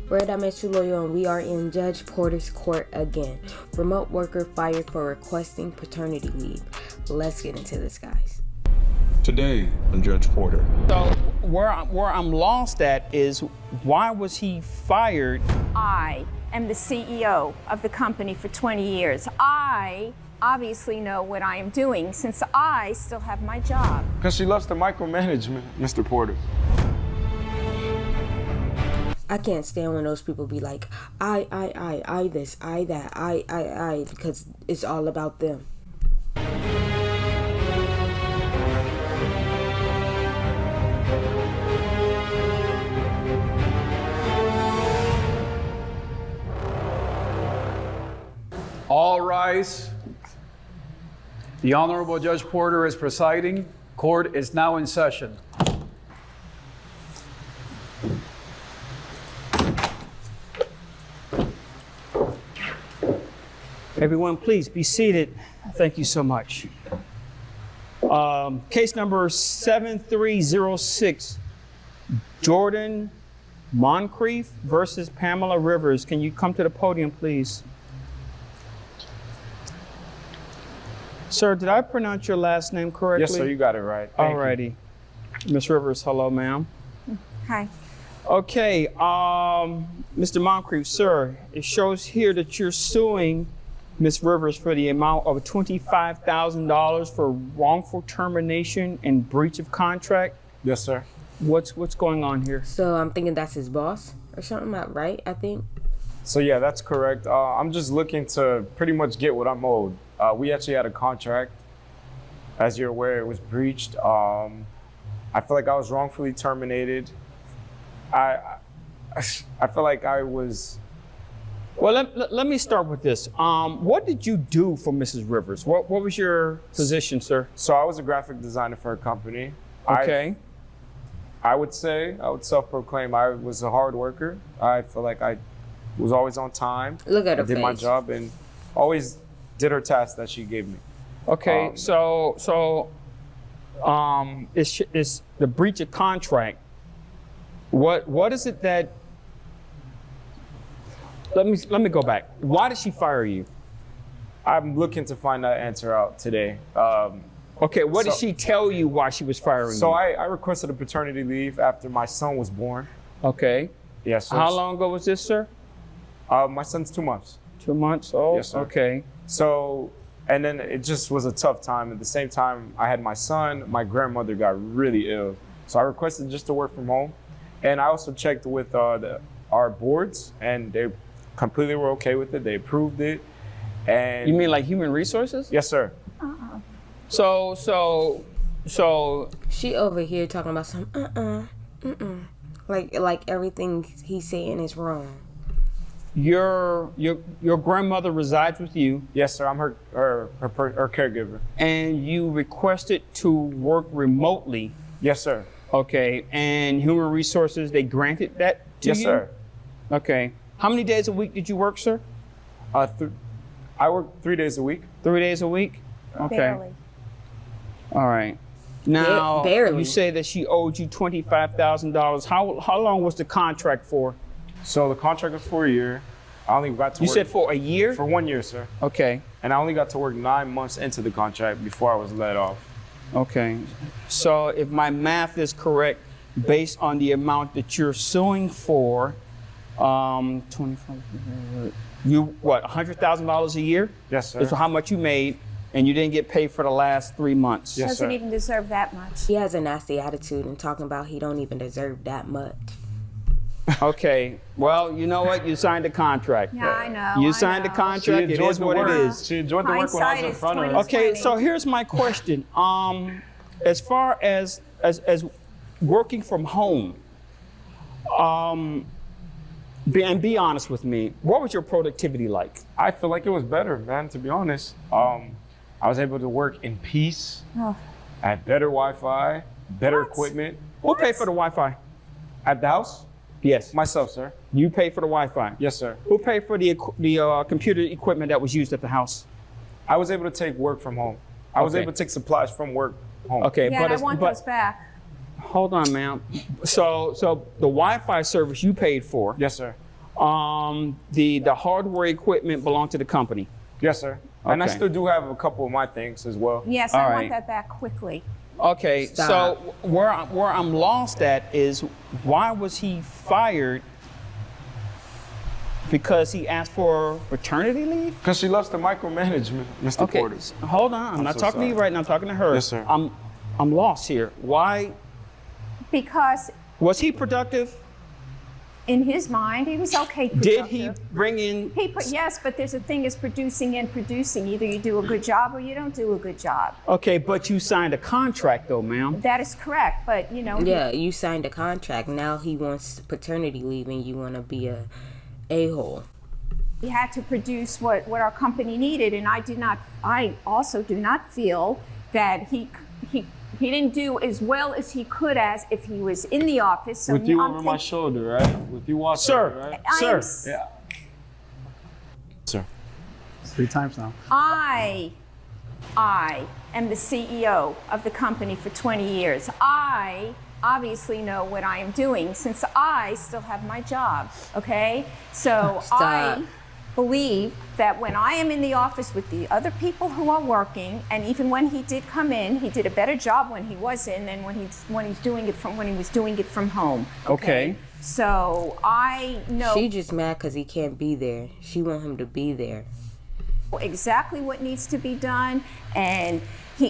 We're Loyo and we are in Judge Porter's court again. Remote worker fired for requesting paternity leave. Let's get into this, guys. Today on Judge Porter. So where I'm lost at is, why was he fired? I am the CEO of the company for 20 years. I obviously know what I am doing since I still have my job. Because she loves to micromanage, Mr. Porter. I can't stand when those people be like, I this, I that, I, because it's all about them. All rise. The Honorable Judge Porter is presiding. Court is now in session. Everyone, please be seated. Thank you so much. Case number 7306, Jordan Moncrief versus Pamela Rivers. Can you come to the podium, please? Sir, did I pronounce your last name correctly? Yes, sir, you got it right. Thank Alrighty. Miss Rivers, hello, ma'am. Hi. Okay, Mr. Moncrief, sir, it shows here that you're suing Ms. Rivers for the amount of $25,000 for wrongful termination and breach of contract. Yes, sir. What's going on here? So I'm thinking that's his boss or something, right? I think. So yeah, that's correct. I'm just looking to pretty much get what I'm owed. We actually had a contract. As you're aware, it was breached. I feel like I was wrongfully terminated. I feel like I was. Well, let me start with this. What did you do for Mrs. Rivers? What was your position, sir? So I was a graphic designer for a company. Okay. I would self-proclaim I was a hard worker. I feel like I was always on time. Look at her I did my face. job and always did her tasks that she gave me. Okay, so it's the breach of contract. What is it that? Let me go back. Why did she fire you? I'm looking to find that answer out today. Okay, what did she tell you why she was firing you? So I requested a paternity leave after my son was born. Okay. Yes, sir. How long ago was this, sir? My son's 2 months. 2 months old? Yes, sir. Okay. So, and then it just was a tough time. At the same time, I had my son. My grandmother got really ill. So I requested just to work from home. And I also checked with our boards, and they completely were okay with it. They approved it. And You mean like human resources? Yes, sir. So She over here talking about some like everything he's saying is wrong. your grandmother resides with you, Yes, sir. I'm her caregiver. and you requested to work remotely. Yes, sir. Okay, and human resources, they granted that to you? Yes, sir. Okay. How many days a week did you work, sir? I work 3 days a week. 3 days a week? Okay. Barely. All right. Now, Barely. you say that she owed you $25,000. How long was the contract for? So the contract was for a year. I only got to You work said for a year? for 1 year, sir. Okay. And I only got to work 9 months into the contract before I was let off. Okay. So if my math is correct, based on the amount that you're suing for, 25, $100,000 a year? Yes, sir. Is how much you made, and you didn't get paid for the last 3 months. Yes, Doesn't sir. even deserve that much. He has a nasty attitude and talking about he don't even deserve that much. Okay. Well, you know what? You signed a contract. Yeah, I know. You I signed a know. contract. It is what it is. She enjoyed the work when I was Hindsight in is front of her. 20. Okay, so here's my question. As far as working from home, be honest with me. What was your productivity like? I feel like it was better, man, to be honest. I was able to work in peace. Oh. I had better Wi-Fi, better equipment. Who paid for the Wi-Fi? At the house? Yes. Myself, sir. You paid for the Wi-Fi. Yes, sir. Who paid for the computer equipment that was used at the house? I was able to take work from home. I was Okay. able to take supplies from work home. Okay, Yeah, and I want those back. hold on, ma'am. So the Wi-Fi service you paid for. Yes, sir. The hardware equipment belonged to the company. Yes, sir. And I Okay. still do have a couple of my things as well. Yes, All I right. want that back quickly. Okay, Stop. so where I'm lost at is why was he fired? Because he asked for paternity leave? Because she loves to micromanage, Mr. Okay, Porter. hold on. I'm not so talking to you sorry. right now. I'm talking to her. Yes, sir. I'm lost here. Why Because was he productive? in his mind, he was okay productive. Did he bring in? Yes, but there's a thing is producing and producing. Either you do a good job or you don't do a good job. Okay, but you signed a contract though, ma'am. That is correct, but you know. Yeah, you signed a contract. Now he wants paternity leave and you want to be a-hole. He had to produce what our company needed, and I also do not feel that he didn't do as well as he could as if he was in the office. So With you I'm over my shoulder, right? With you watching, Sir, right? I am sir. Yeah. Sir. 3 times now. I am the CEO of the company for 20 years. I obviously know what I am doing since I still have my job, okay? So Stop. I believe that when I am in the office with the other people who are working, and even when he did come in, he did a better job when he was in than when he was doing it from home. Okay. So I know She just mad because he can't be there. She want him to be there. exactly what needs to be done, and he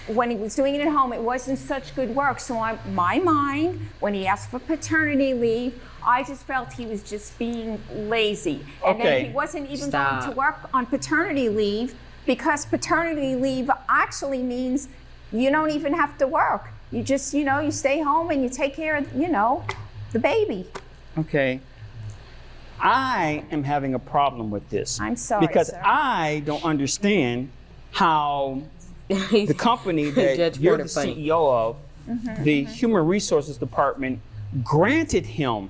when he was doing it at home, it wasn't such good work. So my mind, when he asked for paternity leave, I just felt he was just being lazy, and Okay. then he wasn't even going Stop. to work on paternity leave because paternity leave actually means you don't even have to work. You just you stay home and you take care of the baby. Okay. I am having a problem with this. I'm sorry, Because sir. I don't understand how the company that Judge you're Porter the funny. CEO of, the Human Resources Department, granted him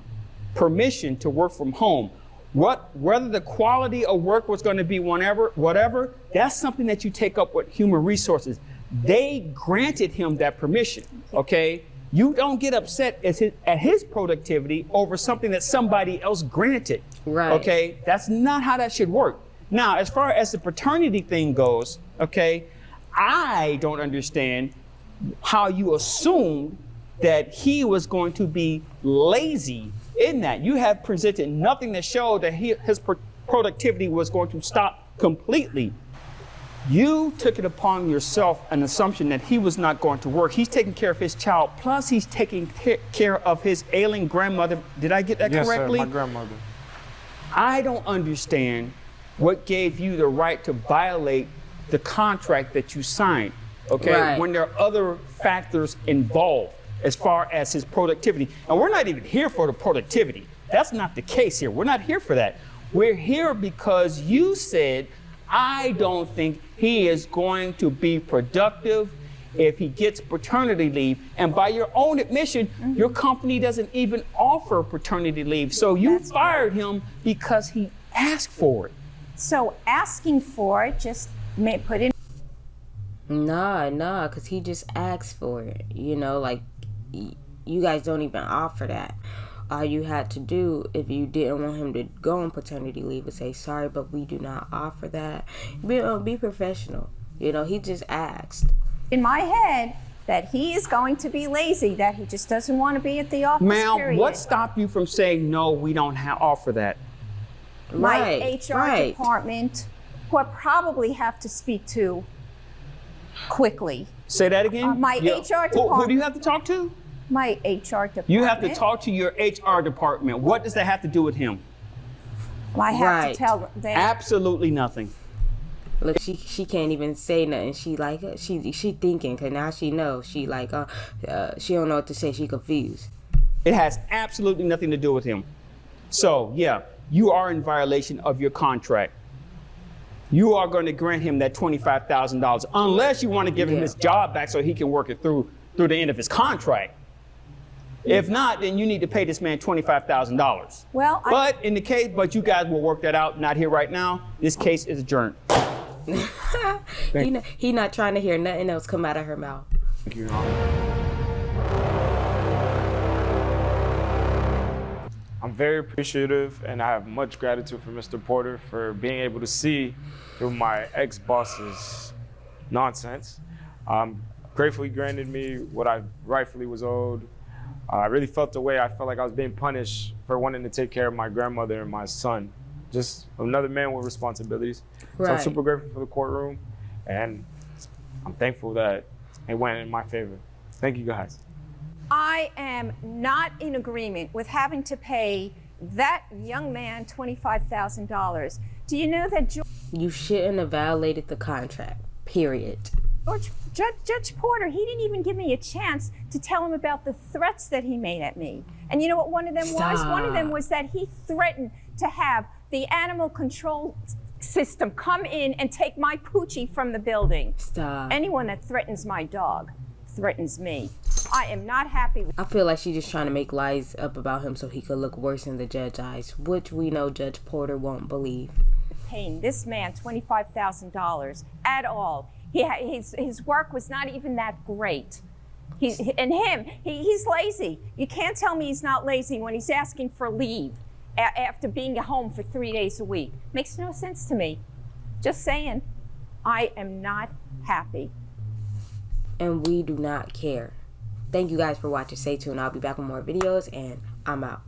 permission to work from home. Whether the quality of work was going to be whatever, that's something that you take up with Human Resources. They granted him that permission, okay? You don't get upset at his productivity over something that somebody else granted, Right. okay? That's not how that should work. Now, as far as the paternity thing goes, okay, I don't understand how you assumed that he was going to be lazy in that. You have presented nothing that showed that his productivity was going to stop completely. You took it upon yourself an assumption that he was not going to work. He's taking care of his child, plus he's taking care of his ailing grandmother. Did I get that Yes, correctly? sir. My grandmother. I don't understand what gave you the right to violate the contract that you signed, okay? Right. When there are other factors involved as far as his productivity. And we're not even here for the productivity. That's not the case here. We're not here for that. We're here because you said, I don't think he is going to be productive if he gets paternity leave. And by your own admission, your company doesn't even offer paternity leave. So you fired him because he asked for it. So asking for it just may put in. Nah, because he just asked for it. Like, you guys don't even offer that. All you had to do, if you didn't want him to go on paternity leave, is say, sorry, but we do not offer that. Be professional. He just asked. In my head that he is going to be lazy, that he just doesn't want to be at the office, Ma'am, period. what stopped you from saying, no, we don't offer that? My Right, HR right. department, who I probably have to speak to quickly. Say that again? My Yeah. HR Who do you department. have to talk to? My HR department. You have to talk to your HR department. What does that have to do with him? I have Right. to tell them. Absolutely nothing. Look, she can't even say nothing. She like she thinking, because now she knows. She like she don't know what to say. She confused. It has absolutely nothing to do with him. So, yeah, you are in violation of your contract. You are going to grant him that $25,000 unless you want to give him Yeah. his job back so he can work it through the end of his contract. If not, then you need to pay this man $25,000. Well, But you guys will work that out. Not here right now. This case is adjourned. He not trying to hear nothing else come out of her mouth. Thank you, Your Honor. I'm very appreciative, and I have much gratitude for Mr. Porter for being able to see through my ex-boss's nonsense. Grateful he granted me what I rightfully was owed. I really felt the way I felt like I was being punished for wanting to take care of my grandmother and my son. Just another man with responsibilities. So I'm Right. super grateful for the courtroom, and I'm thankful that it went in my favor. Thank you guys. I am not in agreement with having to pay that young man $25,000. Do you know that You shouldn't have violated the contract, period. Judge Porter, he didn't even give me a chance to tell him about the threats that he made at me. And you know what one of them was? One of them was that he threatened to have the animal control system come in and take my poochie from the building. Stop. Anyone that threatens my dog threatens me. I am not happy with I feel like she's just trying to make lies up about him so he could look worse in the judge's eyes, which we know Judge Porter won't believe. paying this man $25,000 at all. His work was not even that great. He's lazy. You can't tell me he's not lazy when he's asking for leave after being at home for 3 days a week. Makes no sense to me. Just saying, I am not happy. And we do not care. Thank you guys for watching. Stay tuned. I'll be back with more videos, and I'm out.